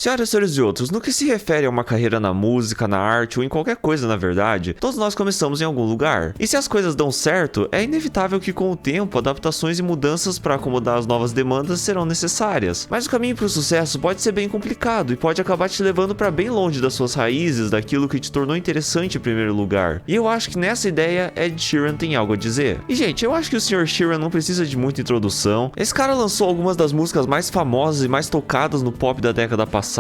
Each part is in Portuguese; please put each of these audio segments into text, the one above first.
Senhoras, senhores e outros, no que se refere a uma carreira na música, na arte ou em qualquer coisa na verdade, todos nós começamos em algum lugar. E se as coisas dão certo, é inevitável que com o tempo adaptações e mudanças para acomodar as novas demandas serão necessárias. Mas o caminho para o sucesso pode ser bem complicado e pode acabar te levando para bem longe das suas raízes, daquilo que te tornou interessante em primeiro lugar. E eu acho que nessa ideia Ed Sheeran tem algo a dizer. E gente, eu acho que o Sr. Sheeran não precisa de muita introdução. Esse cara lançou algumas das músicas mais famosas e mais tocadas no pop da década passada.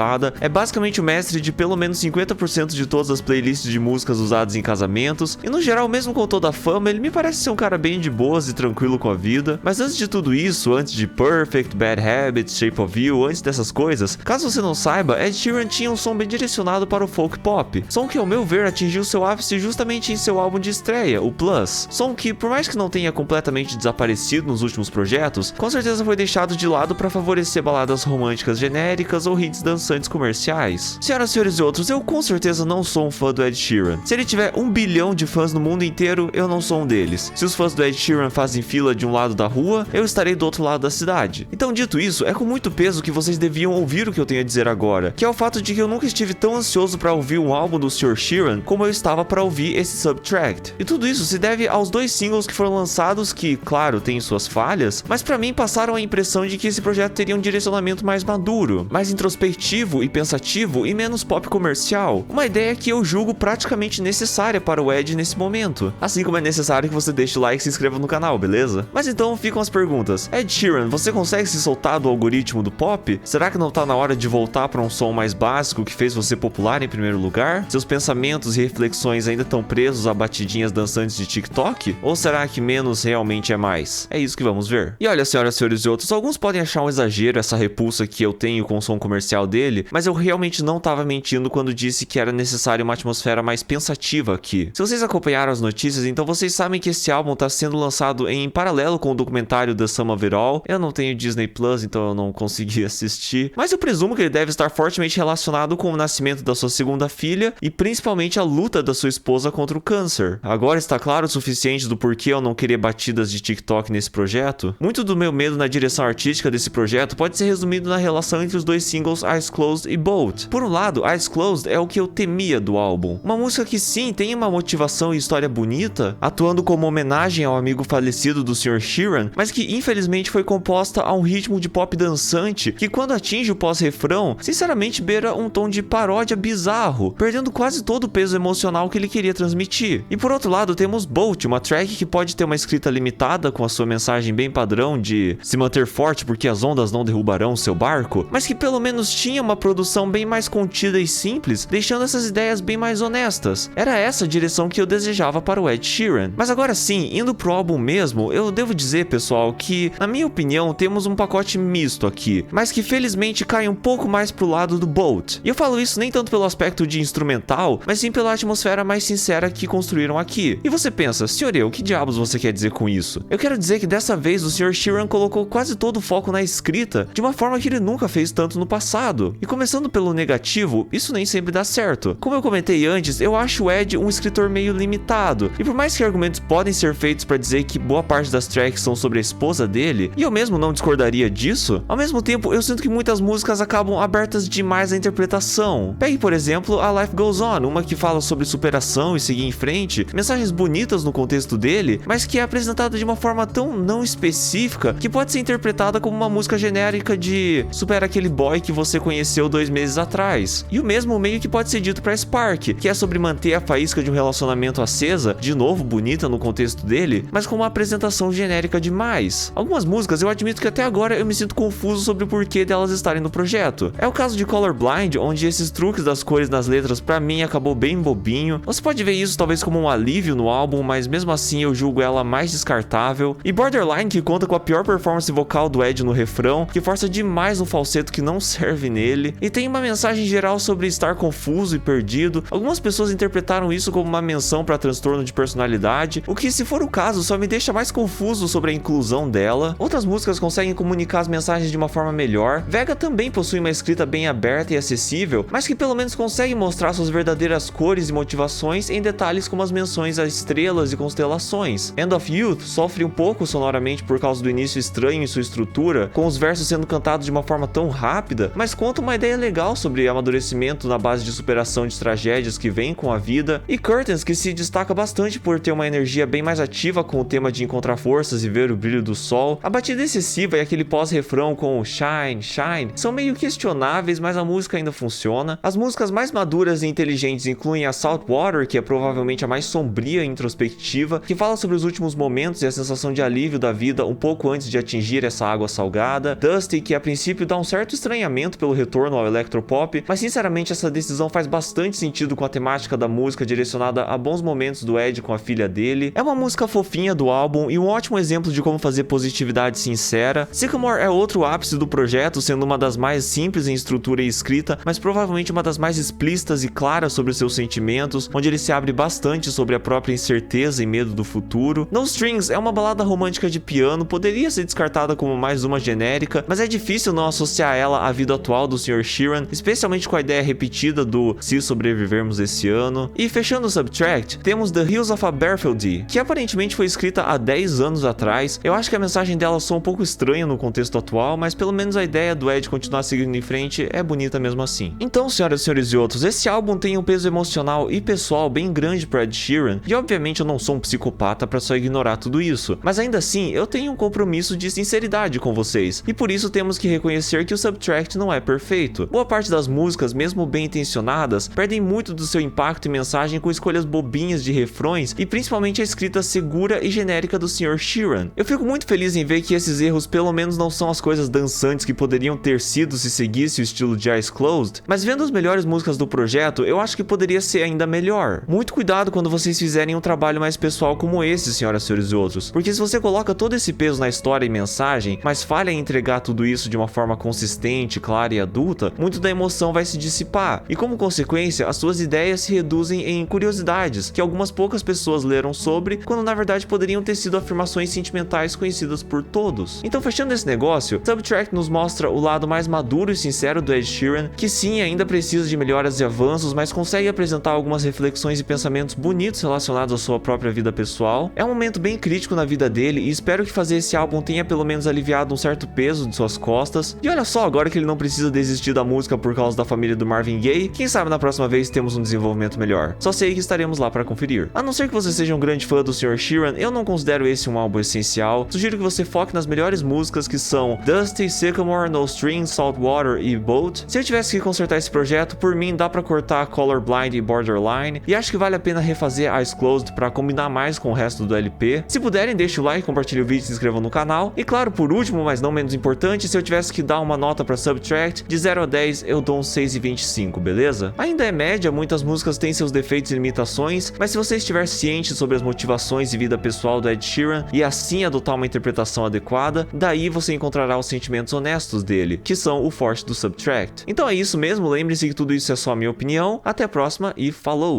É basicamente o mestre de pelo menos 50% de todas as playlists de músicas usadas em casamentos, e no geral, mesmo com toda a fama, ele me parece ser um cara bem de boas e tranquilo com a vida. Mas antes de tudo isso, antes de Perfect, Bad Habits, Shape of You, antes dessas coisas, caso você não saiba, Ed Sheeran tinha um som bem direcionado para o folk pop, som que ao meu ver atingiu seu ápice justamente em seu álbum de estreia, o Plus, som que por mais que não tenha completamente desaparecido nos últimos projetos, com certeza foi deixado de lado para favorecer baladas românticas genéricas ou hits dançantes comerciais. Senhoras, senhores e outros, eu com certeza não sou um fã do Ed Sheeran. Se ele tiver 1 bilhão de fãs no mundo inteiro, eu não sou um deles. Se os fãs do Ed Sheeran fazem fila de um lado da rua, eu estarei do outro lado da cidade. Então, dito isso, é com muito peso que vocês deviam ouvir o que eu tenho a dizer agora, que é o fato de que eu nunca estive tão ansioso para ouvir um álbum do Sr. Sheeran como eu estava para ouvir esse Subtract. E tudo isso se deve aos 2 singles que foram lançados que, claro, têm suas falhas, mas para mim passaram a impressão de que esse projeto teria um direcionamento mais maduro, mais introspectivo e pensativo e menos pop comercial. Uma ideia que eu julgo praticamente necessária para o Ed nesse momento. Assim como é necessário que você deixe o like e se inscreva no canal, beleza? Mas então ficam as perguntas. Ed Sheeran, você consegue se soltar do algoritmo do pop? Será que não tá na hora de voltar para um som mais básico que fez você popular em primeiro lugar? Seus pensamentos e reflexões ainda estão presos a batidinhas dançantes de TikTok? Ou será que menos realmente é mais? É isso que vamos ver. E olha, senhoras, senhores e outros, alguns podem achar um exagero essa repulsa que eu tenho com o som comercial dele, mas eu realmente não estava mentindo quando disse que era necessário uma atmosfera mais pensativa aqui. Se vocês acompanharam as notícias, então vocês sabem que esse álbum está sendo lançado em paralelo com o documentário The Sum of It All. Eu não tenho Disney Plus, então eu não consegui assistir, mas eu presumo que ele deve estar fortemente relacionado com o nascimento da sua segunda filha e principalmente a luta da sua esposa contra o câncer. Agora está claro o suficiente do porquê eu não queria batidas de TikTok nesse projeto? Muito do meu medo na direção artística desse projeto pode ser resumido na relação entre os 2 singles Eyes Closed e Bolt. Por um lado, Eyes Closed é o que eu temia do álbum. Uma música que sim, tem uma motivação e história bonita, atuando como homenagem ao amigo falecido do Sr. Sheeran, mas que infelizmente foi composta a um ritmo de pop dançante que quando atinge o pós-refrão, sinceramente beira um tom de paródia bizarro, perdendo quase todo o peso emocional que ele queria transmitir. E por outro lado, temos Bolt, uma track que pode ter uma escrita limitada com a sua mensagem bem padrão de se manter forte porque as ondas não derrubarão seu barco, mas que pelo menos tinha uma produção bem mais contida e simples, deixando essas ideias bem mais honestas. Era essa a direção que eu desejava para o Ed Sheeran. Mas agora sim, indo pro álbum mesmo, eu devo dizer, pessoal, que, na minha opinião, temos um pacote misto aqui, mas que felizmente cai um pouco mais pro lado do Bolt. E eu falo isso nem tanto pelo aspecto de instrumental, mas sim pela atmosfera mais sincera que construíram aqui. E você pensa, senhor, o que diabos você quer dizer com isso? Eu quero dizer que dessa vez o Sr. Sheeran colocou quase todo o foco na escrita, de uma forma que ele nunca fez tanto no passado. E começando pelo negativo, isso nem sempre dá certo. Como eu comentei antes, eu acho o Ed um escritor meio limitado, e por mais que argumentos podem ser feitos para dizer que boa parte das tracks são sobre a esposa dele, e eu mesmo não discordaria disso, ao mesmo tempo eu sinto que muitas músicas acabam abertas demais à interpretação. Pegue, por exemplo, a Life Goes On, uma que fala sobre superação e seguir em frente, mensagens bonitas no contexto dele, mas que é apresentada de uma forma tão não específica que pode ser interpretada como uma música genérica de supera aquele boy que você conheceu 2 meses atrás. E o mesmo meio que pode ser dito pra Spark, que é sobre manter a faísca de um relacionamento acesa, de novo bonita no contexto dele, mas com uma apresentação genérica demais. Algumas músicas eu admito que até agora eu me sinto confuso sobre o porquê delas estarem no projeto. É o caso de Colorblind, onde esses truques das cores nas letras pra mim acabou bem bobinho. Você pode ver isso talvez como um alívio no álbum, mas mesmo assim eu julgo ela mais descartável. E Borderline, que conta com a pior performance vocal do Ed no refrão, que força demais um falseto que não serve nele, e tem uma mensagem geral sobre estar confuso e perdido. Algumas pessoas interpretaram isso como uma menção para transtorno de personalidade, o que, se for o caso, só me deixa mais confuso sobre a inclusão dela. Outras músicas conseguem comunicar as mensagens de uma forma melhor. Vega também possui uma escrita bem aberta e acessível, mas que pelo menos consegue mostrar suas verdadeiras cores e motivações em detalhes como as menções a estrelas e constelações. End of Youth sofre um pouco sonoramente por causa do início estranho em sua estrutura, com os versos sendo cantados de uma forma tão rápida, mas com conta uma ideia legal sobre amadurecimento na base de superação de tragédias que vem com a vida, e Curtains, que se destaca bastante por ter uma energia bem mais ativa com o tema de encontrar forças e ver o brilho do sol. A batida excessiva e aquele pós-refrão com o Shine, Shine são meio questionáveis, mas a música ainda funciona. As músicas mais maduras e inteligentes incluem a Saltwater, que é provavelmente a mais sombria e introspectiva, que fala sobre os últimos momentos e a sensação de alívio da vida um pouco antes de atingir essa água salgada. Dusty, que a princípio dá um certo estranhamento pelo retorno ao electropop, mas sinceramente essa decisão faz bastante sentido com a temática da música direcionada a bons momentos do Ed com a filha dele. É uma música fofinha do álbum e um ótimo exemplo de como fazer positividade sincera. Sycamore é outro ápice do projeto, sendo uma das mais simples em estrutura e escrita, mas provavelmente uma das mais explícitas e claras sobre seus sentimentos, onde ele se abre bastante sobre a própria incerteza e medo do futuro. No Strings é uma balada romântica de piano, poderia ser descartada como mais uma genérica, mas é difícil não associar ela à vida atual do Sr. Sheeran, especialmente com a ideia repetida do "se sobrevivermos esse ano". E fechando o Subtract, temos The Hills of Aberfeldy, que aparentemente foi escrita há 10 anos atrás. Eu acho que a mensagem dela soa um pouco estranha no contexto atual, mas pelo menos a ideia do Ed continuar seguindo em frente é bonita mesmo assim. Então, senhoras, senhores e outros, esse álbum tem um peso emocional e pessoal bem grande para Ed Sheeran, e obviamente eu não sou um psicopata para só ignorar tudo isso, mas ainda assim eu tenho um compromisso de sinceridade com vocês, e por isso temos que reconhecer que o Subtract não é perfeito. Boa parte das músicas, mesmo bem intencionadas, perdem muito do seu impacto e mensagem com escolhas bobinhas de refrões e principalmente a escrita segura e genérica do Sr. Sheeran. Eu fico muito feliz em ver que esses erros pelo menos não são as coisas dançantes que poderiam ter sido se seguisse o estilo de Eyes Closed, mas vendo as melhores músicas do projeto, eu acho que poderia ser ainda melhor. Muito cuidado quando vocês fizerem um trabalho mais pessoal como esse, senhoras, senhores e outros, porque se você coloca todo esse peso na história e mensagem, mas falha em entregar tudo isso de uma forma consistente, clara e adulta, muito da emoção vai se dissipar, e como consequência, as suas ideias se reduzem em curiosidades que algumas poucas pessoas leram sobre, quando na verdade poderiam ter sido afirmações sentimentais conhecidas por todos. Então, fechando esse negócio, Subtract nos mostra o lado mais maduro e sincero do Ed Sheeran, que sim, ainda precisa de melhoras e avanços, mas consegue apresentar algumas reflexões e pensamentos bonitos relacionados à sua própria vida pessoal. É um momento bem crítico na vida dele, e espero que fazer esse álbum tenha pelo menos aliviado um certo peso de suas costas. E olha só, agora que ele não precisa desistir da música por causa da família do Marvin Gaye, quem sabe na próxima vez temos um desenvolvimento melhor. Só sei que estaremos lá para conferir. A não ser que você seja um grande fã do Sr. Sheeran, eu não considero esse um álbum essencial. Sugiro que você foque nas melhores músicas, que são Dusty, Sycamore, No Strings, Saltwater e Boat. Se eu tivesse que consertar esse projeto, por mim dá pra cortar Colorblind e Borderline, e acho que vale a pena refazer Eyes Closed pra combinar mais com o resto do LP. Se puderem, deixe o like, compartilhe o vídeo e se inscrevam no canal. E claro, por último, mas não menos importante, se eu tivesse que dar uma nota pra Subtract, de 0 a 10 eu dou um 6,25, beleza? Ainda é média, muitas músicas têm seus defeitos e limitações, mas se você estiver ciente sobre as motivações e vida pessoal do Ed Sheeran e assim adotar uma interpretação adequada, daí você encontrará os sentimentos honestos dele, que são o forte do Subtract. Então é isso mesmo, lembre-se que tudo isso é só minha opinião. Até a próxima e falou!